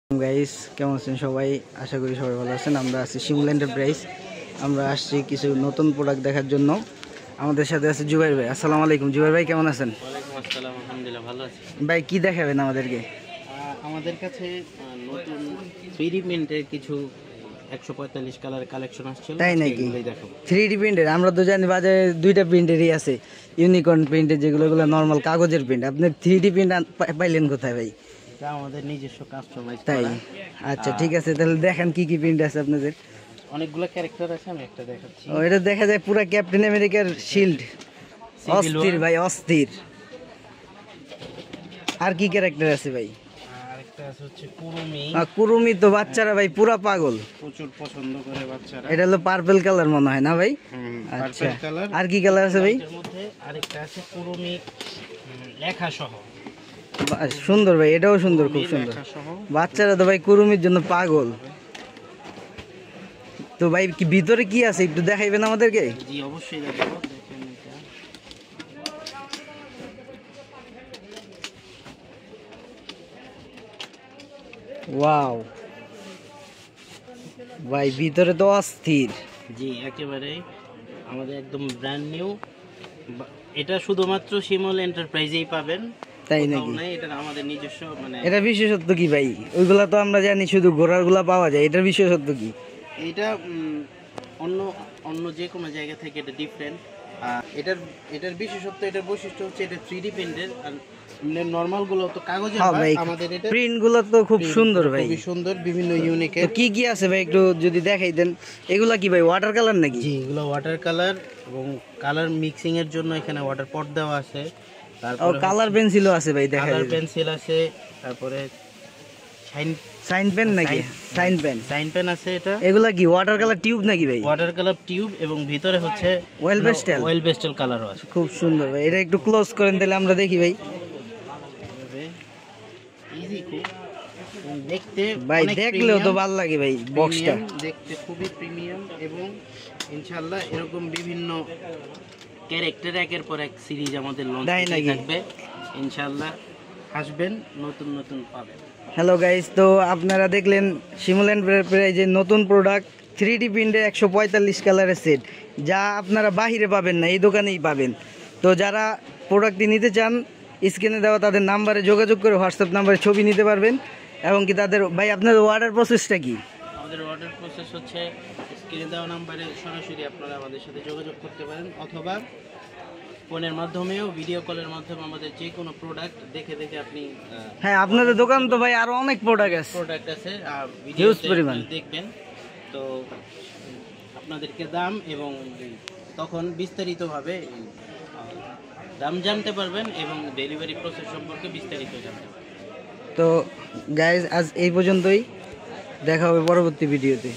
Guys কেমন আছেন সবাই? আশা করি সবাই ভালো আছেন। আমরা আছি শিমুল এন্টারপ্রাইজ। আমরা আসছি কিছু নতুন প্রোডাক্ট দেখার জন্য। আমাদের সাথে আছে জুবাইর ভাই। আসসালামু আলাইকুম জুবাইর ভাই, কেমন আছেন? ওয়ালাইকুম আসসালাম, আলহামদুলিল্লাহ ভালো আছি। ভাই কি দেখাবেন আমাদেরকে? আমাদের কাছে নতুন 3D প্রিন্টের কিছু 145 কালার কালেকশন আসছে। তাই নাকি? 3D প্রিন্টের আমরা তো জানি বাজারে দুইটা প্রিন্টেরই আছে, ইউনিকর্ন প্রিন্টের যেগুলো নর্মাল কাগজের প্রিন্ট। আপনি 3D প্রিন্ট পাইলেন কোথায় ভাই? এটা আমাদের নিজস্ব কাস্টমাইজ। তাই? আচ্ছা ঠিক আছে, তাহলে দেখেন কি কি প্রিন্ট আছে আপনাদের। অনেকগুলো ক্যারেক্টার আছে, আমি একটা দেখাচ্ছি। ও এটা দেখা যায় পুরো ক্যাপ্টেন আমেরিকার শিল্ড। অস্থির ভাই, অস্থির। আর কি ক্যারেক্টার আছে ভাই? আরেকটা আছে হচ্ছে কুরুমি। কুরুমি তো বাচ্চারা ভাই পুরা পাগল, প্রচুর পছন্দ করে বাচ্চারা। এটা হলো পার্পল কালার মনে হয় না ভাই? আচ্ছা, পার্পল কালার। আর কি কালার আছে ভাই? এর মধ্যে আরেকটা আছে কুরুমি লেখা সহ। সুন্দর ভাই, এটাও সুন্দর, খুব সুন্দর। বাচ্চারা তো ভাই কুরুমির জন্য পাগল। তো ভাই কি ভিতরে কি আছে একটু দেখাইবেন আমাদেরকে? জি অবশ্যই দেখাবো, দেখেন এটা। ওয়াও ভাই, ভিতরে তো অস্থির। জি একেবারে আমাদের একদম ব্র্যান্ড নিউ। এটা শুধুমাত্র শিমুল এন্টারপ্রাইজেই পাবেন। তাই নাকি? এটা আমাদের নিজস্ব, মানে এটা বিশেষত্ব কি ভাই? ওইগুলা তো আমরা জানি শুধু ঘোড়ার গুলা পাওয়া যায়, এটার বিশেষত্ব কি? এটা অন্য অন্য যে কোনো জায়গা থেকে এটা ডিফারেন্ট। এটার বিশেষত্ব, এটার বৈশিষ্ট্য হচ্ছে এটা 3D প্রিন্টের। আর নরমাল গুলো তো কাগজের হয়, আমাদের এটা প্রিন্ট গুলো তো খুব সুন্দর ভাই, খুবই সুন্দর, বিভিন্ন ইউনিক। তো কি কি আছে ভাই একটু যদি দেখাই দেন। এগুলা কি ভাই ওয়াটার কালার নাকি? জি এগুলো ওয়াটার কালার, এবং কালার মিক্সিং এর জন্য এখানে ওয়াটার পট দেওয়া আছে। তারপরে কালার পেন্সিলও আছে ভাই, দেখা কালার যায়। পেন্সিল আছে, তারপরে সাইন পেন নাকি? সাইন পেন আছে। এটা এগুলা কি ওয়াটার কালার টিউব নাকি ভাই? ওয়াটার কালার টিউব, এবং ভিতরে হচ্ছে অয়েল পেস্টেল কালারও আছে। খুব সুন্দর ভাই, এটা একটু ক্লোজ করেন তাহলে আমরা দেখি ভাই। ইজি খুব দেখতে ভাই, দেখলেও তো ভালো লাগে ভাই। বক্সটা দেখতে খুবই প্রিমিয়াম, এবং ইনশাআল্লাহ এরকম বিভিন্ন ক্যারেক্টার একের পর এক সিরিজ আমাদের লঞ্চ থাকবে। ইনশাআল্লাহ আসবেন, নতুন নতুন পাবেন। হ্যালো গাইস, তো আপনারা দেখলেন শিমুল এন্টারপ্রাইজের নতুন প্রোডাক্ট 3D প্রিন্টের 145 কালারের সেট, যা আপনারা বাহিরে পাবেন না, এই দোকানেই পাবেন। তো যারা প্রোডাক্টটি নিতে চান, স্ক্রিনে দেওয়া তাদের নাম্বারে যোগাযোগ করে হোয়াটসঅ্যাপ নাম্বারে ছবি নিতে পারবেন। এবং কি তাদের ভাই আপনাদের অর্ডার প্রসেসটা কি? আমাদের অর্ডার প্রসেস হচ্ছে স্ক্রিনে দেওয়া নাম্বারে সরাসরি আপনারা আমাদের সাথে যোগাযোগ করতে পারেন, অথবা ফোনের মাধ্যমেও, ভিডিও কলের মাধ্যমে আমাদের যে কোনো প্রোডাক্ট দেখে দেখে আপনি। হ্যাঁ, আপনাদের দোকান তো ভাই আরো অনেক প্রোডাক্ট আছে, ভিডিওতে দেখবেন। তো আপনাদেরকে দাম এবং তখন বিস্তারিতভাবে দাম জানতে পারবেন, এবং ডেলিভারি প্রসেস সম্পর্কে বিস্তারিত জানতে পারবেন। তো গাইজ আজ এই পর্যন্তই, দেখা হবে পরবর্তী ভিডিওতে।